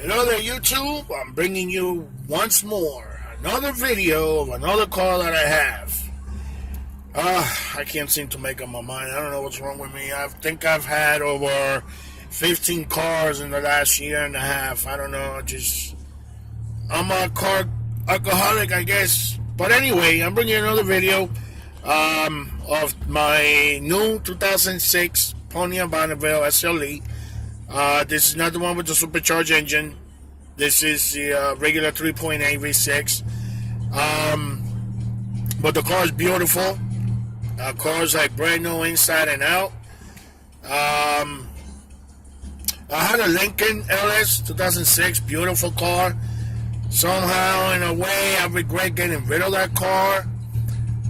Hello there, YouTube. I'm bringing you once more another video of another car that I have. I can't seem to make up my mind. I don't know what's wrong with me. I think I've had over 15 cars in the last year and a half. I don't know. I'm a car alcoholic, I guess. But anyway, I'm bringing you another video of my new 2006 Pontiac Bonneville SLE. This is not the one with the supercharged engine. This is the regular 3.8 V6. But the car is beautiful. Car is like brand new inside and out. I had a Lincoln LS 2006, beautiful car. Somehow, in a way, I regret getting rid of that car.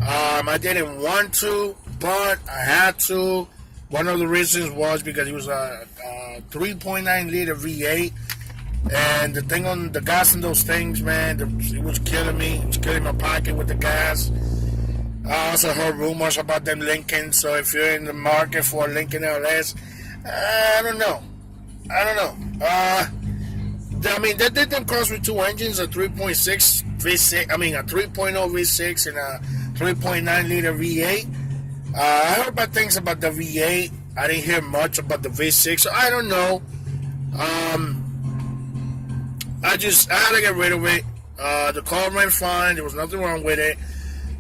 I didn't want to, but I had to. One of the reasons was because it was a 3.9 liter V8, and the thing on the gas in those things, man, it was killing me. It was killing my pocket with the gas. I also heard rumors about them Lincolns, so if you're in the market for a Lincoln LS, I don't know. I mean, they did them cars with two engines, a 3.6 V6, a 3.0 V6 and a 3.9 liter V8. I heard bad things about the V8. I didn't hear much about the V6, so I don't know. I had to get rid of it. The car ran fine. There was nothing wrong with it.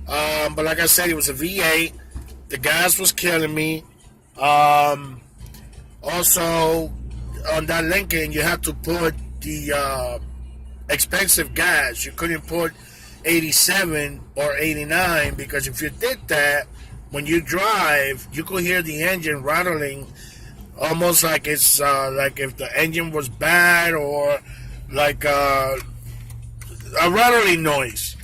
But like I said, it was a V8. The gas was killing me. Also, on that Lincoln, you had to put the expensive gas. You couldn't put 87 or 89, because if you did that, when you drive, you could hear the engine rattling, almost like it's like if the engine was bad, or like a rattling noise.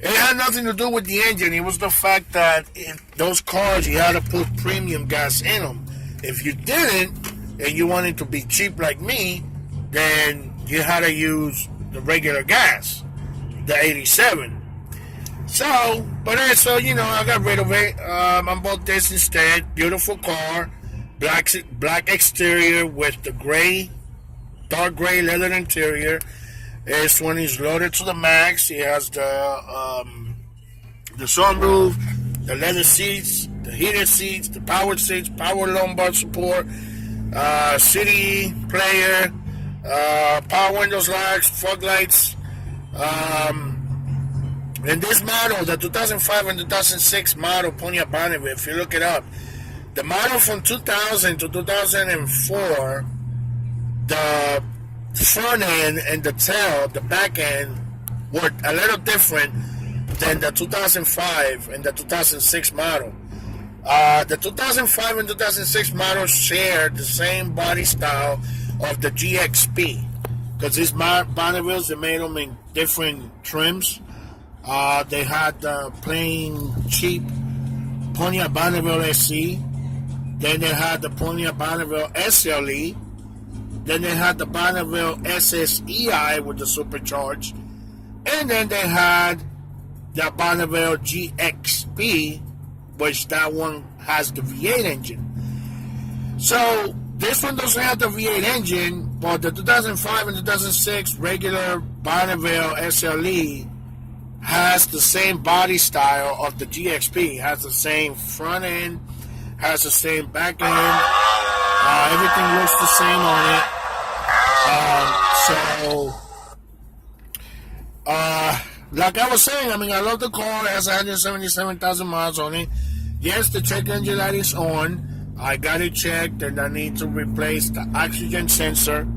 It had nothing to do with the engine. It was the fact that in those cars, you had to put premium gas in them. If you didn't, and you wanted to be cheap like me, then you had to use the regular gas, the 87. So, I got rid of it. I bought this instead. Beautiful car, black exterior with the dark gray leather interior. This one is loaded to the max. It has the sunroof, the leather seats, the heated seats, the powered seats, power lumbar support, CD player, power windows, locks, fog lights. And this model, the 2005 and 2006 model Pontiac Bonneville, if you look it up, the model from 2000 to 2004, the front end and the tail, the back end, were a little different than the 2005 and the 2006 model. The 2005 and 2006 models share the same body style of the GXP, because these Bonnevilles, they made them in different trims. They had the plain cheap Pontiac Bonneville SC. Then they had the Pontiac Bonneville SLE. Then they had the Bonneville SSEI with the supercharged. And then they had the Bonneville GXP, which that one has the V8 engine. So this one doesn't have the V8 engine, but the 2005 and 2006 regular Bonneville SLE has the same body style of the GXP. Has the same front end, has the same back end. Everything looks the same on it. Like I was saying, I love the car. It has 177,000 miles on it. Yes, the check engine light is on. I got it checked, and I need to replace the oxygen sensor.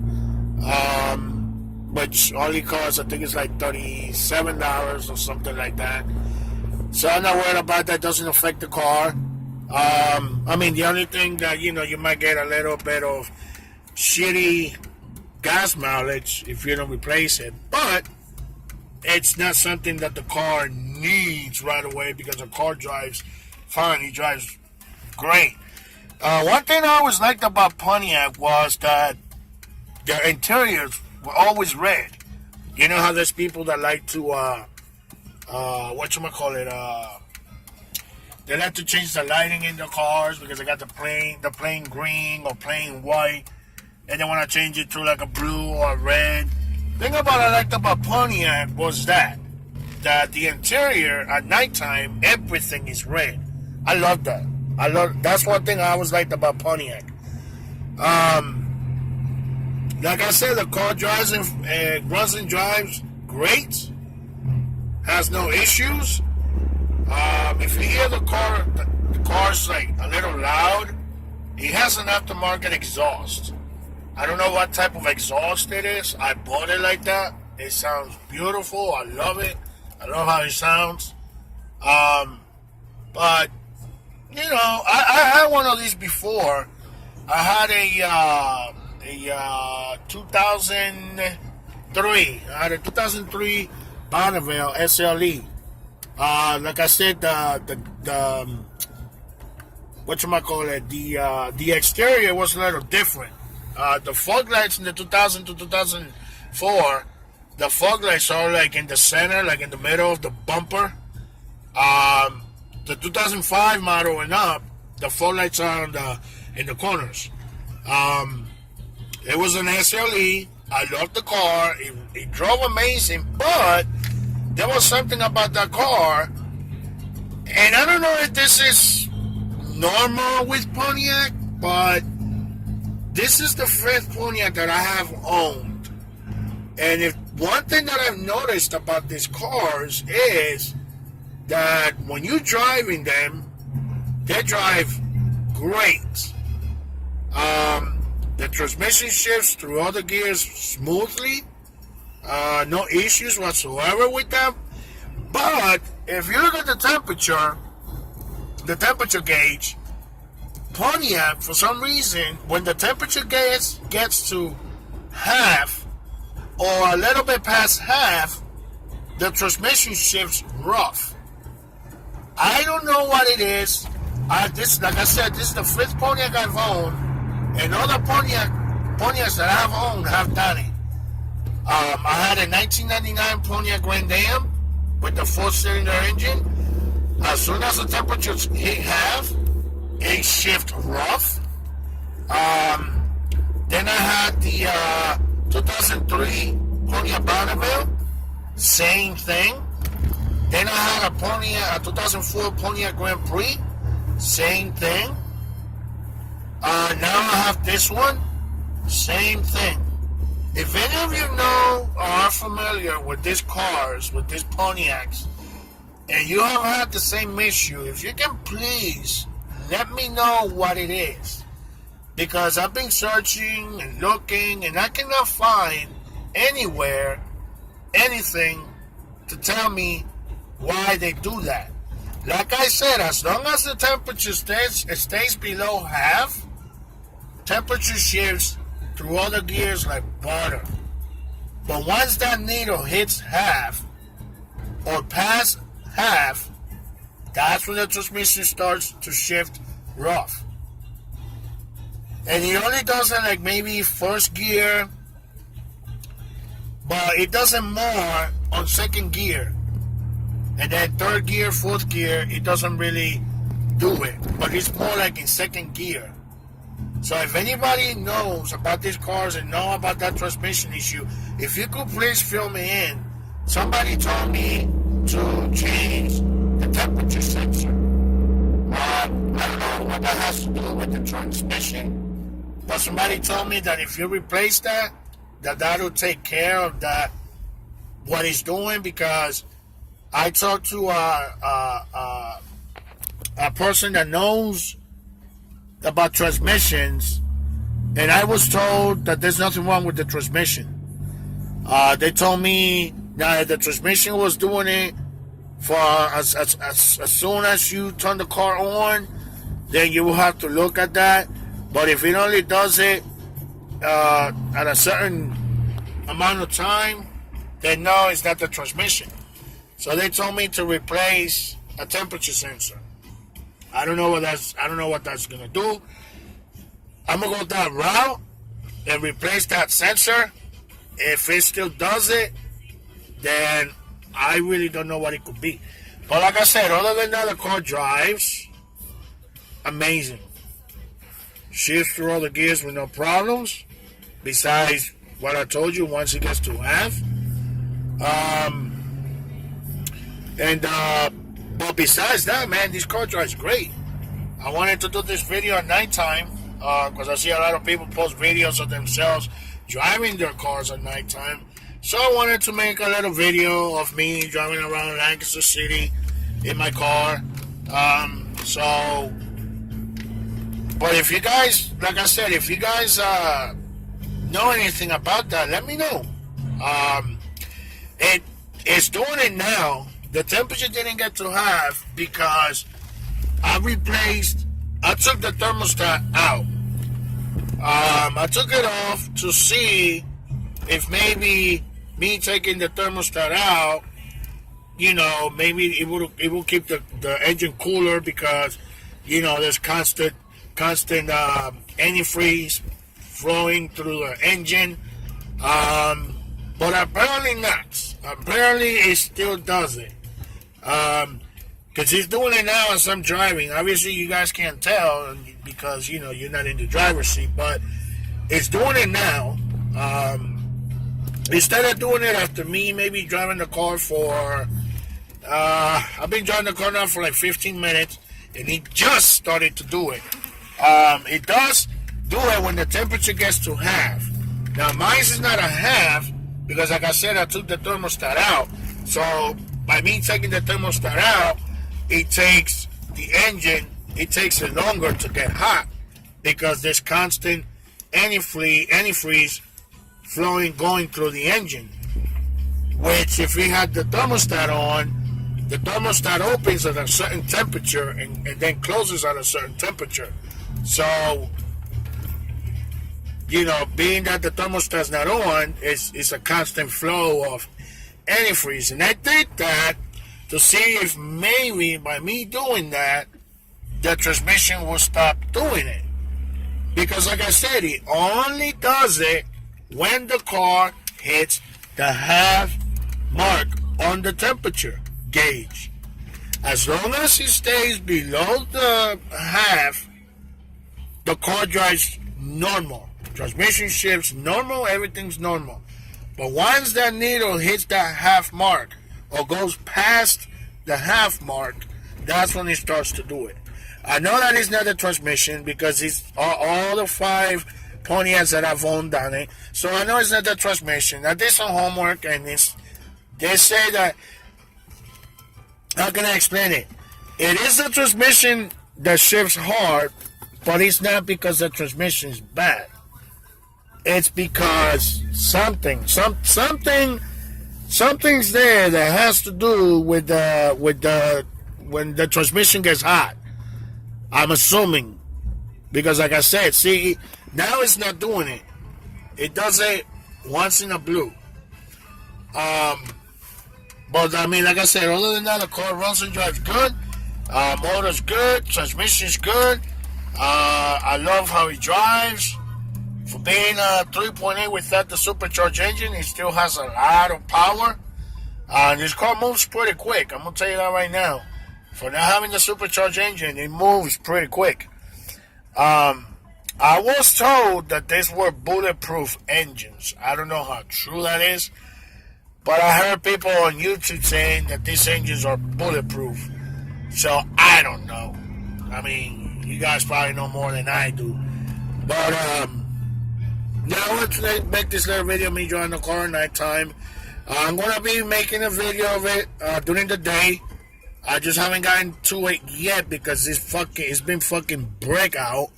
Which only costs, I think it's like $37 or something like that. So I'm not worried about that. Doesn't affect the car. The only thing that, you might get a little bit of shitty gas mileage if you don't replace it. But it's not something that the car needs right away, because the car drives fine. He drives great. One thing I always liked about Pontiac was that their interiors were always red. You know how there's people that like to they like to change the lighting in the cars because they got the plain green or plain white. and they want to change it to like a blue or red. Thing about I liked about Pontiac was that the interior at nighttime, everything is red. I love that. That's one thing I always liked about Pontiac. Like I said, the car drives and runs and drives great. Has no issues. If you hear the car's like a little loud, it has an aftermarket exhaust. I don't know what type of exhaust it is. I bought it like that. It sounds beautiful. I love it. I love how it sounds. But you know, I had one of these before. I had a 2003. I had a 2003 Bonneville SLE. Like I said, the whatchamacallit, the exterior was a little different. The fog lights in the 2000 to 2004, the fog lights are like in the center, like in the middle of the bumper. The 2005 model and up, the fog lights are in the corners. It was an SLE. I loved the car. It drove amazing, but there was something about that car, and I don't know if this is normal with Pontiac, but this is the fifth Pontiac that I have owned. And if one thing that I've noticed about these cars is that when you're driving them, they drive great. The transmission shifts through all the gears smoothly. No issues whatsoever with them. But if you look at the temperature gauge, Pontiac, for some reason, when the temperature gets to half or a little bit past half, the transmission shifts rough. I don't know what it is. Like I said, this is the fifth Pontiac I've owned, and all the Pontiacs that I've owned have done it. I had a 1999 Pontiac Grand Am with the 4-cylinder engine. As soon as the temperatures hit half, it shift rough. Then I had the 2003 Pontiac Bonneville, same thing. Then I had a 2004 Pontiac Grand Prix, same thing. Now I have this one, same thing. If any of you know or are familiar with these cars, with these Pontiacs, and you have had the same issue, if you can please let me know what it is. Because I've been searching and looking, and I cannot find anywhere anything to tell me why they do that. Like I said, as long as the temperature stays below half, temperature shifts through all the gears like butter. But once that needle hits half or past half, that's when the transmission starts to shift rough. And it only does it like maybe first gear, but it doesn't more on second gear. And then third gear, fourth gear, it doesn't really do it. But it's more like in second gear. So if anybody knows about these cars and know about that transmission issue, if you could please fill me in. Somebody told me to change the temperature sensor. I don't know what that has to do with the transmission, but somebody told me that if you replace that will take care of that, what it's doing, because I talked to a person that knows about transmissions, and I was told that there's nothing wrong with the transmission. They told me that the transmission was doing it for as soon as you turn the car on, then you will have to look at that. But if it only does it at a certain amount of time, then no, it's not the transmission. So they told me to replace a temperature sensor. I don't know what that's gonna do. I'm gonna go that route and replace that sensor. If it still does it, then I really don't know what it could be. But like I said, other than that, the car drives amazing. Shifts through all the gears with no problems. besides what I told you once it gets to half. But besides that, man, this car drives great. I wanted to do this video at nighttime because I see a lot of people post videos of themselves driving their cars at nighttime. So I wanted to make a little video of me driving around Lancaster City in my car. But if you guys, like I said, if you guys know anything about that, let me know. It's doing it now. The temperature didn't get to half because I took the thermostat out. I took it off to see if maybe me taking the thermostat out, maybe it will keep the engine cooler because, there's constant antifreeze flowing through the engine. But apparently not. Apparently it still does it. Because he's doing it now as I'm driving. Obviously you guys can't tell because, you're not in the driver's seat. But it's doing it now. Instead of doing it after me maybe driving the car for... I've been driving the car now for like 15 minutes. And he just started to do it. It does do it when the temperature gets to half. Now mine is not a half because like I said, I took the thermostat out. So by me taking the thermostat out, it takes it longer to get hot because there's constant antifreeze going through the engine. Which if we had the thermostat on, the thermostat opens at a certain temperature and then closes at a certain temperature. So, being that the thermostat's not on, it's a constant flow of antifreeze. And I did that to see if maybe by me doing that, the transmission will stop doing it. Because like I said, it only does it when the car hits the half mark on the temperature gauge. As long as it stays below the half, the car drives normal. Transmission shifts normal, everything's normal. But once that needle hits that half mark or goes past the half mark, that's when it starts to do it. I know that it's not the transmission because it's all the 5 Pontiacs that I've owned on it. So I know it's not the transmission. I did some homework and they say that, how can I explain it? It is the transmission that shifts hard, but it's not because the transmission is bad. It's because something's there that has to do with when the transmission gets hot. I'm assuming because, like I said, see now it's not doing it. It does it once in a blue. But I mean, like I said, other than that, the car runs and drives good. Motor's good. Transmission's good. I love how he drives. For being a 3.8 without the supercharged engine, it still has a lot of power. This car moves pretty quick. I'm going to tell you that right now. For not having the supercharged engine, it moves pretty quick. I was told that these were bulletproof engines. I don't know how true that is. But I heard people on YouTube saying that these engines are bulletproof. So, I don't know. I mean, you guys probably know more than I do. But, now I want to make this little video of me driving the car at nighttime. I'm going to be making a video of it during the day. I just haven't gotten to it yet because it's been fucking brick out.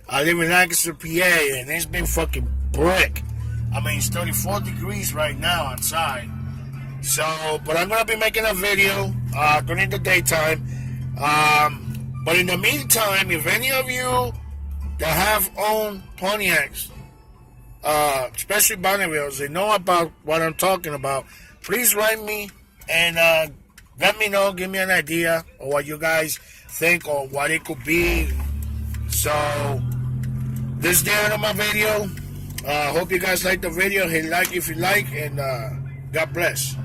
I live in Lancaster, PA, and it's been fucking brick. I mean, it's 34 degrees right now outside. So, but I'm going to be making a video during the daytime. But in the meantime, if any of you that have owned Pontiacs, especially Bonnevilles, they know about what I'm talking about, please write me and let me know, give me an idea of what you guys think or what it could be. So, this is the end of my video. Hope you guys like the video. Hit like if you like, and God bless.